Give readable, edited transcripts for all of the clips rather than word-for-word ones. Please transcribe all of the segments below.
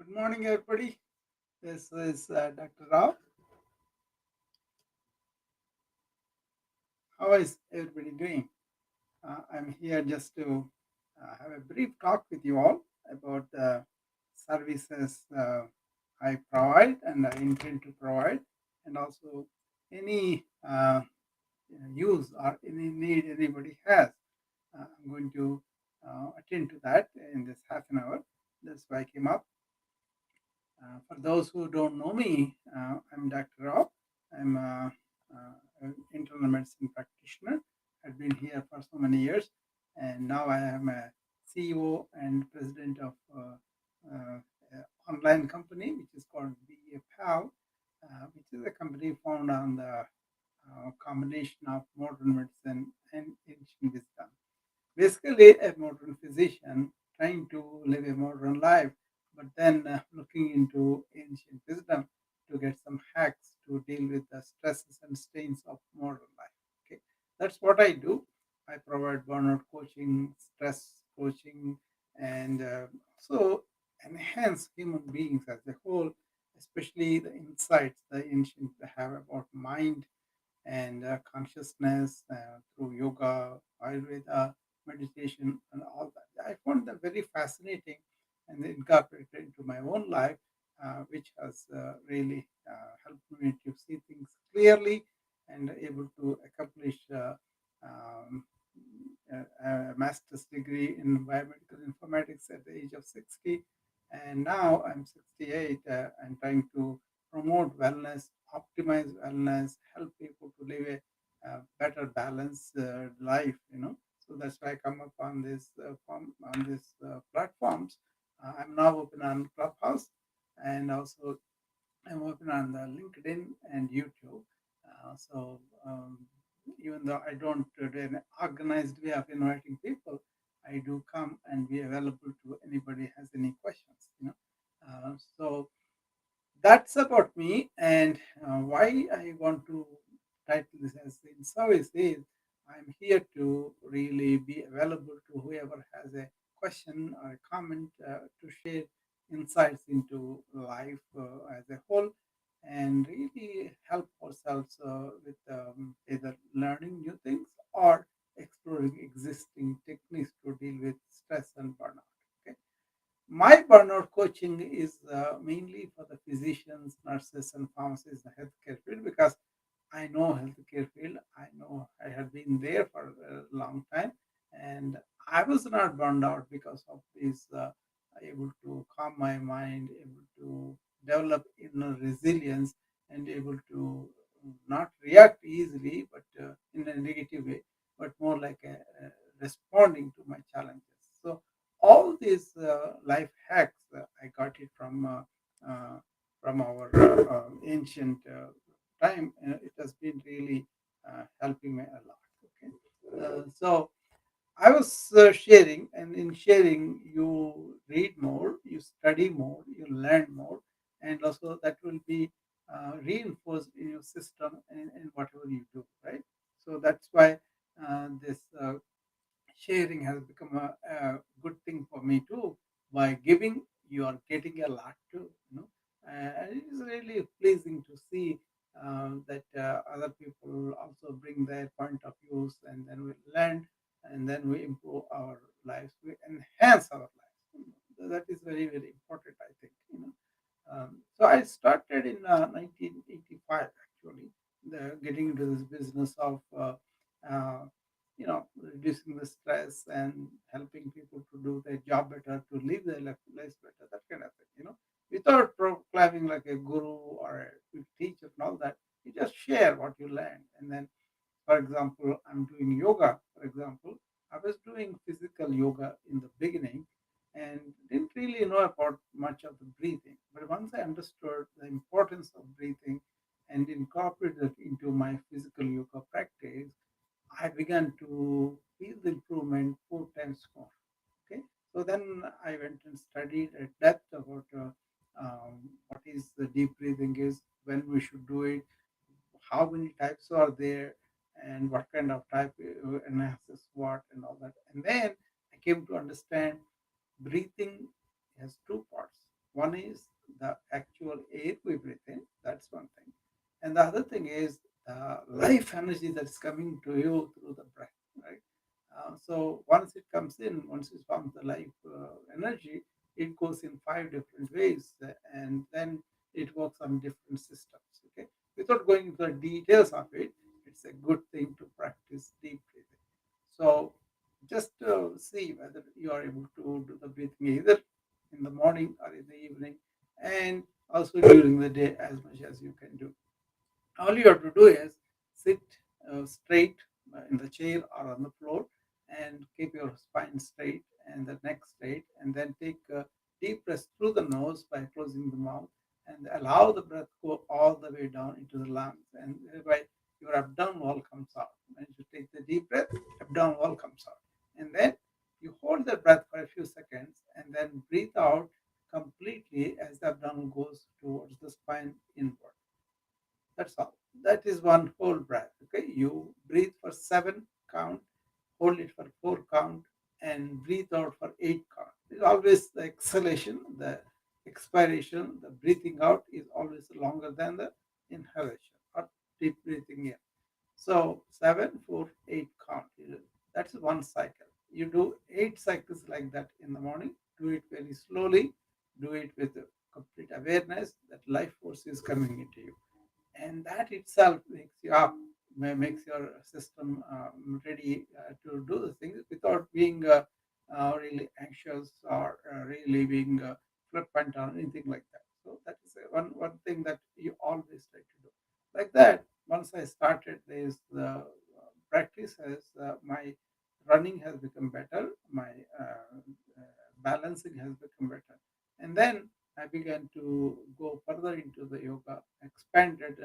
Good morning, everybody. This is Dr. Rao. How is everybody doing? I'm here just to have a brief talk with you all about the services I provide and I intend to provide, and also any use or any need anybody has. I'm going to attend to that in this half an hour. That's why I came up. For those who don't know me, I'm Dr. Rao. I'm an internal medicine practitioner. I've been here for so many years, and now I am a CEO and president of an online company which is called BA which is a company found on the combination of modern medicine and ancient wisdom. Basically, a modern physician trying to live a modern life, but then looking into ancient wisdom to get some hacks to deal with the stresses and strains of modern life. Okay, that's what I do. I provide burnout coaching, stress coaching, and also enhance human beings as a whole, especially the insights the ancients have about mind and consciousness through yoga, Ayurveda, meditation, and all that. I found that very fascinating and incorporated into my own life, which has really helped me to see things clearly and able to accomplish um, a master's degree in biomedical informatics at the age of 60. And now I'm 68 and trying to promote wellness, optimize wellness, help people to live a better balanced life. So that's why I come up on this platforms. I'm now open on Clubhouse, and also I'm open on the LinkedIn and YouTube. So even though I don't do an organized way of inviting people, I do come and be available to anybody has any questions. So that's about me, and why I want to title this as in service is I'm here to really be available to whoever has a question or a comment to share insights into life as a whole, and really help ourselves with either learning new things or exploring existing techniques to deal with stress and burnout. Okay, my burnout coaching is mainly for the physicians, nurses, and pharmacists in the healthcare field because I know healthcare field. I know I have been there for a long time, and I was not burned out because of this. Able to calm my mind, able to develop inner resilience, and able to not react easily, but in a negative way, but more like responding to my challenges. So all these life hacks, I got it from our ancient time. It has been really helping me a lot. Okay, so I was sharing, and in sharing, you read more, you study more, you learn more, and also that will be reinforced in your system and in whatever you do, right? So that's why this sharing has become a good thing for me too. By giving, you are getting a lot too. And it is really pleasing to see that other people also bring their point of views, and then we learn, and then we improve our lives, we enhance our lives. That is very very important, I think. So I started in 1985 actually, getting into this business of uh, reducing the stress and helping people to do their job better, to live their lives better, that kind of thing. Without proclaiming like a guru or a teacher and all that. You just share what you learn, and then, for example, I'm doing yoga. For example, I was doing physical yoga in the beginning and didn't really know about much of the breathing. But once I understood the importance of breathing and incorporated it into my physical yoga practice, I began to feel the improvement 4 times more. Okay, so then I went and studied at depth about what is the deep breathing is, when we should do it, how many types are there, and what kind of type enhances what, and all that. And then I came to understand breathing has two parts. One is the actual air we breathe in, that's one thing. And the other thing is the life energy that's coming to you through the breath, right? So once it comes in, once it forms the life energy, it goes in five different ways, and then it works on different systems. Okay, without going into the details of it, it's a good thing to practice deep breathing. So just see whether you are able to do the breathing either in the morning or in the evening, and also during the day as much as you can do. All you have to do is sit straight in the chair or on the floor and keep your spine straight and the neck straight, and then take a deep breath through the nose by closing the mouth and allow the breath go all the way down into the lungs, and thereby your abdomen wall comes out. When you take the deep breath, abdomen wall comes out, and then you hold the breath for a few seconds and then breathe out completely as the abdomen goes towards the spine inward. That's all. That is one whole breath. Okay, you breathe for seven count, hold it for four count, and breathe out for eight count. It's always the exhalation, the expiration, the breathing out is always longer than the inhalation or deep breathing in. So seven, four, eight count. That's one cycle. You do eight cycles like that in the morning. Do it very slowly. Do it with complete awareness that life force is coming into you, and that itself makes you up, makes your system ready to do the things without being really anxious or really being flippant or anything like that. So that is one thing that you always try to do like that. Once I started this practice, as my running has become better, my balancing has become better, and then I began to go further into the yoga, expanded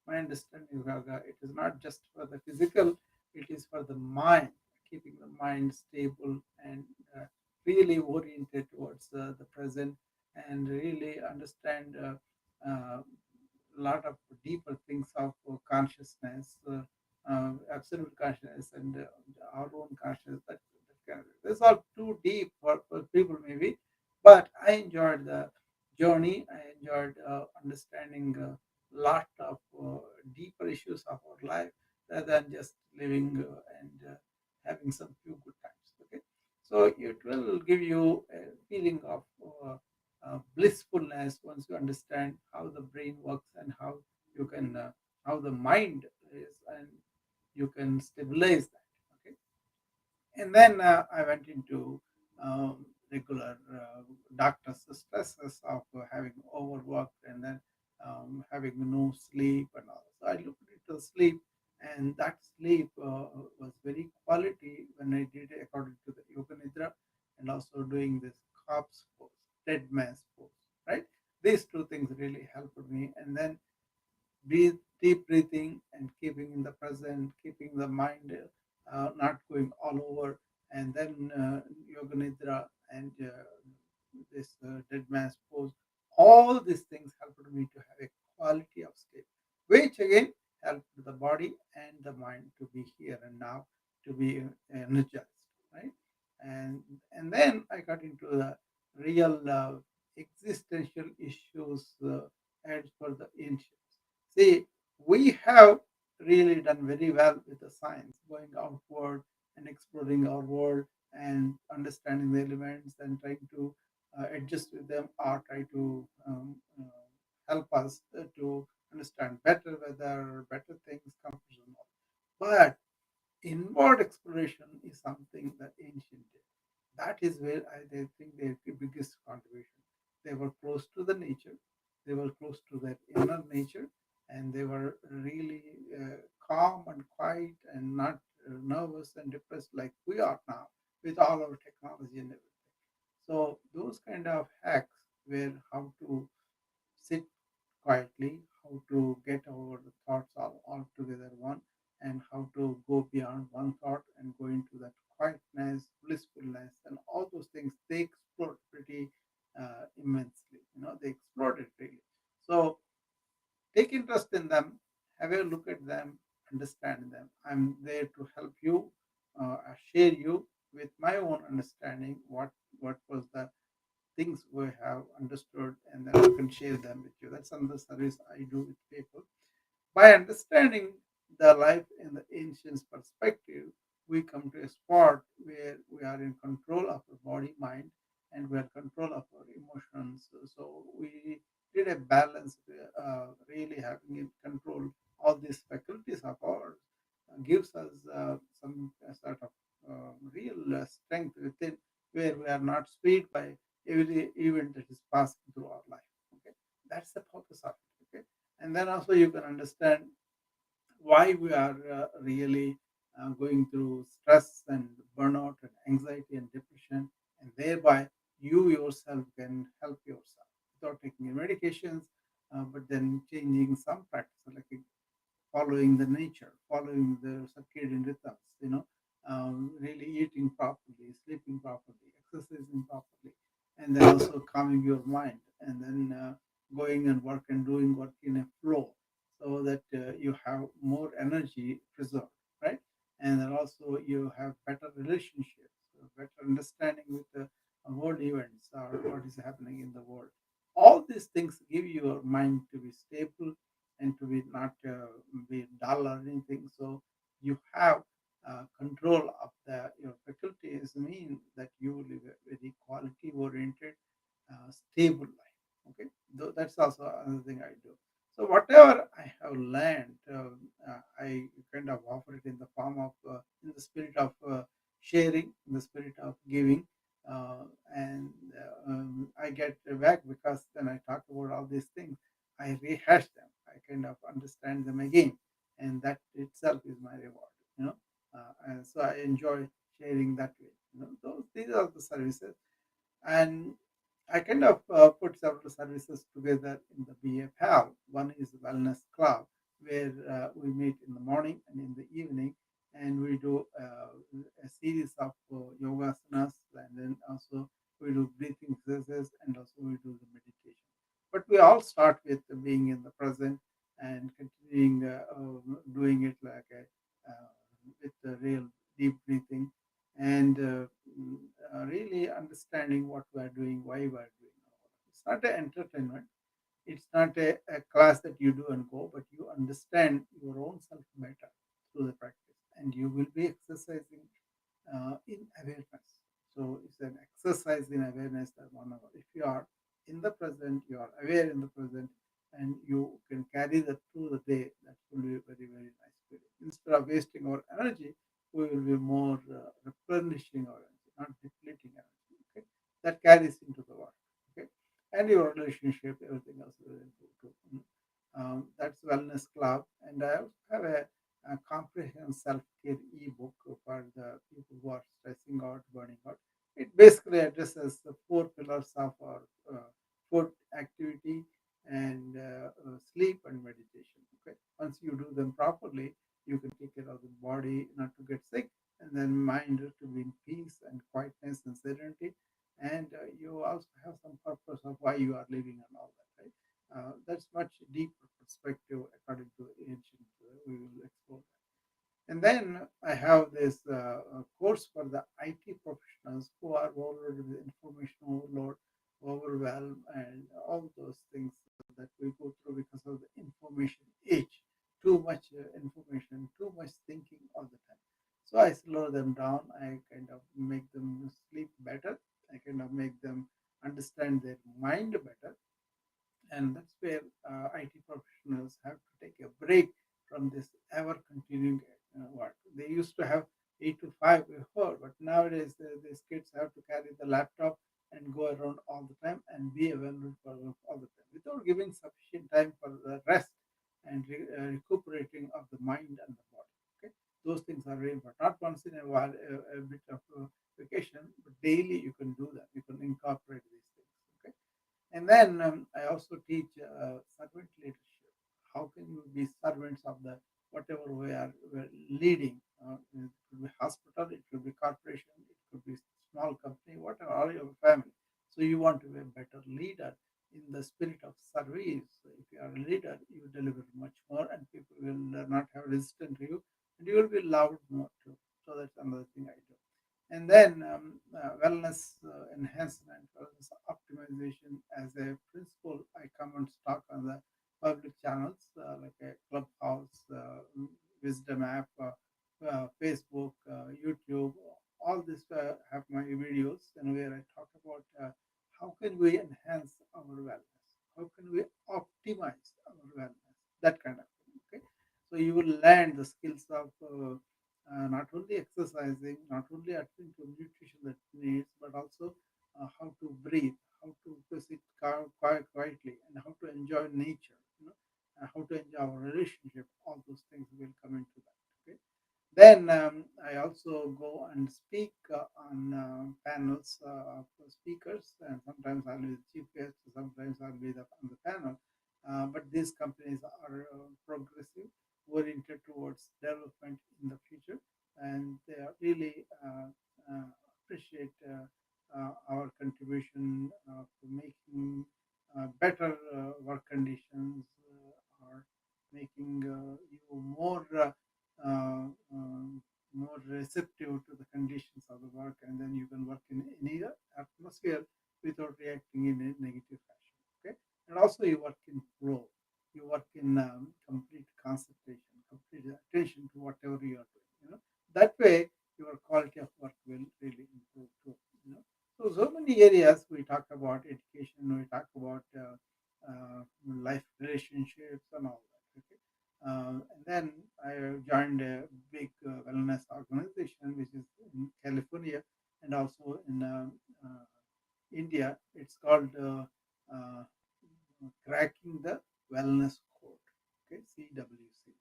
my understanding of yoga. It is not just for the physical, it is for the mind, keeping the mind stable and really oriented towards the present, and really understand a lot of deeper things of consciousness, absolute consciousness, and our own consciousness. That's all too deep for people, maybe, but I enjoyed the journey. I enjoyed understanding a lot of deeper issues of our life rather than just living and having some few good times. Okay, so it will give you a feeling of blissfulness once you understand how the brain works and how you can how the mind is, and you can stabilize that. Okay, and then I went into regular doctor's stresses of having overworked and then having no sleep and all. So I looked into sleep, and that sleep was very quality when I did it according to the Yoga Nidra, and also doing this corpse pose, dead man's pose, right? These two things really helped me. And then breathe, deep breathing and keeping in the present, keeping the mind not going all over, and then yoga nidra and this dead man's pose. All these things helped me to have a quality of sleep, which again helped the body and the mind to be here and now, to be energized, right? And and then I got into the real existential issues as per the ancients. See, we have really done very well with the science, going outward and exploring our world and understanding the elements and trying to adjust with them, or try to help us to understand better whether better things come from all. But inward exploration is something that ancient did. That is where they think their biggest contribution. They were close to the nature, they were close to their inner nature, and they were really calm and quiet and not nervous and depressed like we are now with all our technology and everything. So those kind of hacks were how to sit quietly, how to get our thoughts all together one, and how to go beyond one thought and go into that quietness, blissfulness, and all those things. They explored pretty immensely. They explored it really. So take interest in them, have a look at them, understand them. I'm there to help you, share you with my own understanding what was the things we have understood, and then I can share them with you. That's another service I do with people. By understanding the life in the ancient's perspective, we come to a spot where we are in control of our body, mind, and we are in control of our emotions. So we did a balance, really having in control all these faculties of ours gives us some sort of real strength within, where we are not swayed by every event that is passing through our life. Okay, that's the purpose of it. Okay, and then also you can understand why we are really going through stress and burnout and anxiety and depression, and thereby you yourself can help yourself without taking your medications, but then changing some practices like following the nature, following the circadian rhythms, really eating properly, sleeping properly, exercising properly, and then also calming your mind, and then going and work and doing work in a flow, so that you have more energy preserved, right? And then also you have better relationships, better understanding with the world events or what is happening in the world. All these things give your mind to be stable and to be not be dull or anything. So you have control of your faculties mean that you live a very quality oriented, stable life. Okay, that's also another thing I do. So whatever I have learned, I kind of offer it in the form of, in the spirit of sharing, in the spirit of giving, uh, and I get back because then I talk about all these things. I rehash them. I kind of understand them again, and that itself is my reward. You know, and so I enjoy sharing that way. These are the services, and I kind of put several services together in the BFL. One is Wellness Club, where we meet in the morning and in the evening, and we do a series of yoga asanas, and then also we do breathing exercises, and also we do the meditation. But we all start with being in the present and continuing doing it like with the real deep breathing, and really understanding what we are doing, why we are doing. It's not an entertainment. It's not a class that you do and go, but you understand your own self better through the practice, and you will be exercising in awareness. So it's an exercise in awareness that 1 hour. If you are in the present, you are aware in the present, and you can carry that through the day. That will be a very, very nice feeling. Instead of wasting our energy, we will be more replenishing our energy, not depleting energy. Okay, that carries into the work. Okay, and your relationship, everything else will improve too. That's Wellness Club, and I also have a comprehensive self-care ebook for the people who are stressing out, burning out. It basically addresses the four pillars of our food, activity, and sleep and meditation. Okay, once you do them properly, you can take care of the body not to get sick, and then mind to be in peace and quietness and serenity. And you also have some purpose of why you are living and all that, right? That's much deeper perspective according to ancient. We will explore that. And then I have this course for the IT professionals who are already with information overload, overwhelm, and all those things that we go through because of the information age. Too much information, too much thinking all the time. So I slow them down. I kind of make them sleep better. I kind of make them understand their mind better, and that's where IT professionals have to take a break from this ever continuing work. They used to have 8 to 5 before, but nowadays these kids have to carry the laptop and go around all the time and be available for work all the time without giving sufficient time for the rest and recuperating of the mind and the body. Okay, those things are very important. Not once in a while, a bit of vacation, but daily you can do that. You can incorporate these things. Okay, and then I also teach servant leadership. How can you be servants of the whatever we are leading? It could be hospital, it could be corporation, it could be small company, whatever, or your family. So you want to be a better leader in the spirit of service. So if you are a leader, you deliver much more, and people will not have resistance to you, and you will be loved more too. So that's another thing I do. And then wellness enhancement, wellness physician, as a principal, I come and talk on the public channels like a Clubhouse, Wisdom app, Facebook, YouTube. All this have my videos, and where I talk about how can we enhance our wellness, how can we optimize our wellness, that kind of thing. Okay, so you will learn the skills of not only exercising, not only attending to nutrition that needs, but also how to breathe, how to sit quietly, and how to enjoy nature. How to enjoy our relationship. All those things will come into that. Okay. Then I also go and speak on panels of speakers, and sometimes I'll be the chief guest, sometimes I'll be on the panel. But these companies are progressive, oriented towards development in the future, and they are really appreciate our contribution to making better work conditions, or making you uh, um, more receptive to the conditions of the work, and then you can work in any atmosphere without reacting in a negative fashion. Okay, and also you work in flow, you work in complete concentration, complete attention to whatever you are doing. That way your quality of work will really improve too. So many areas we talk about education, we talk about life relationships and all that. Okay, and then I joined a big wellness organization which is in California and also in India. It's called uh, Cracking the Wellness Code. Okay, CWC,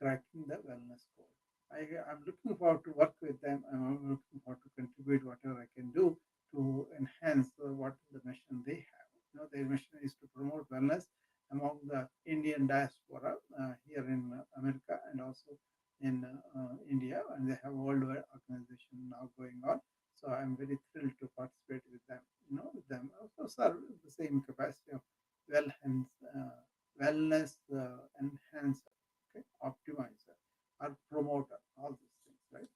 Cracking the Wellness Code. I'm looking forward to work with them. I'm looking forward to contribute whatever I can do to enhance what the mission they have. Their mission is to promote wellness among the Indian diaspora here in America and also in India, and they have a worldwide organization now going on. So I'm very thrilled to participate with them. With them also serve the same capacity of wellness, wellness enhancer, okay, optimizer, or promoter, all these things, right?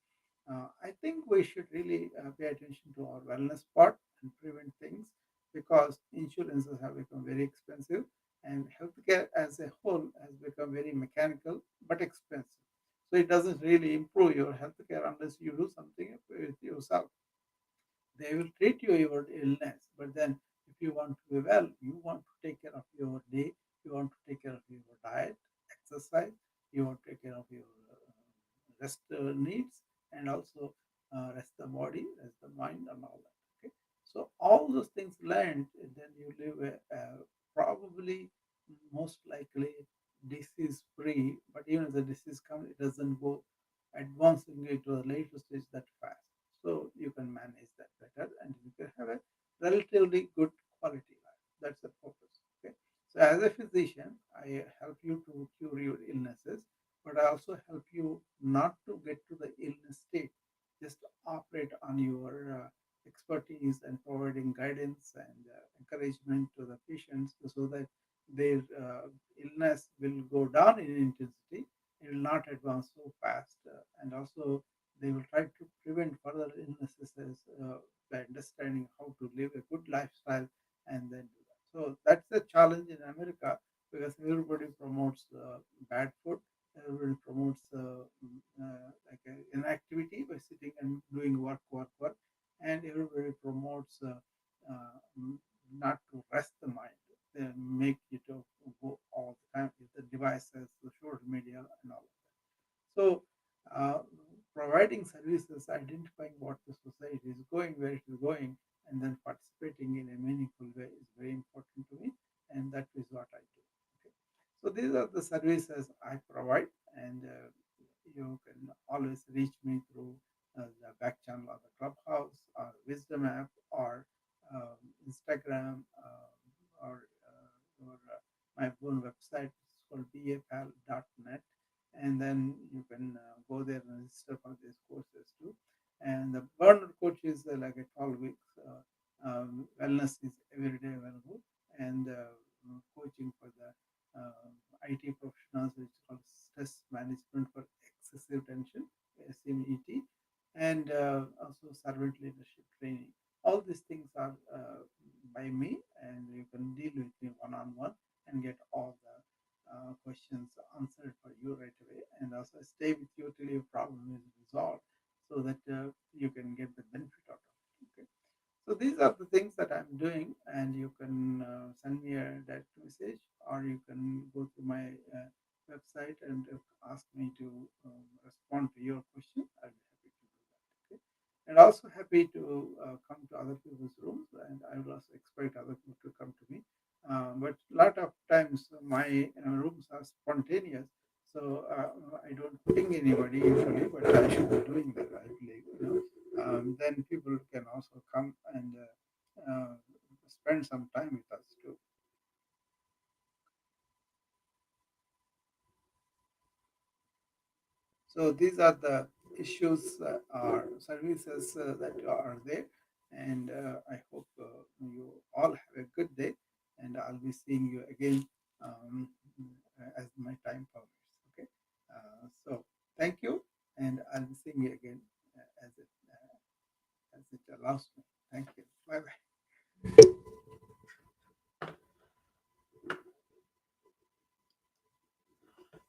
I think we should really pay attention to our wellness part and prevent things, because insurances have become very expensive and healthcare as a whole has become very mechanical but expensive. So it doesn't really improve your healthcare unless you do something with yourself. They will treat your illness, but then if you want to be well, you want to take care of your day, you want to take care of your diet, exercise, you want to take care of your rest needs, and also rest the body, rest the mind, and all that. Okay, so all those things learned, then you live probably most likely disease free. But even if the disease comes, it doesn't go advancing into a later stage that fast. So you can manage that better, and you can have a relatively good quality life. That's the purpose. Okay. So as a physician, I help you to cure your illnesses, but I also help you not to get to the illness state. Just operate on your expertise and providing guidance and encouragement to the patients so that their illness will go down in intensity. It will not advance so fast, and also they will try to prevent further illnesses by understanding how to live a good lifestyle and then do that. So that's the challenge in America, because everybody promotes bad food. Everybody promotes like inactivity by sitting and doing work, and everybody promotes not to rest the mind. They make you to go all the time with the devices, the social media, and all of that. So, uh, providing services, identifying what the society is going, where it is going, and then participating in a meaningful way is very important to me, and that is what I do. Okay. So these are the services I provide, and you can always reach me through the back channel of the Clubhouse or Wisdom app or Instagram or my own website. It's called bapal.net, and then you can go there and register for these courses too. And the burner coach is like a 12 weeks. Wellness is every day available, and coaching for the IT professionals, which is called stress management for excessive tension, SMET, and also servant leadership training. All these things are by me, and you can deal with me one on one and get all the questions answered for you right away, and also stay with you till your problem is resolved, so that you can get the benefit out of it. Okay. So these are the things that I'm doing, and you can send me a direct message, or you can go to my website and ask me to respond to your question. I'll be happy to do that. Okay, and also happy to come to other people's rooms, and I will also expect other people to come to me. But a lot of times my rooms are spontaneous, so I don't ping anybody usually, but I should be doing that. I believe, then people can also come and spend some time with us too. So these are the issues or services that are there, and I hope you all have a good day, and I'll be seeing you again um, as my time permits. Okay, so thank you, and I'll be seeing you again as it allows me. Thank you. Bye bye.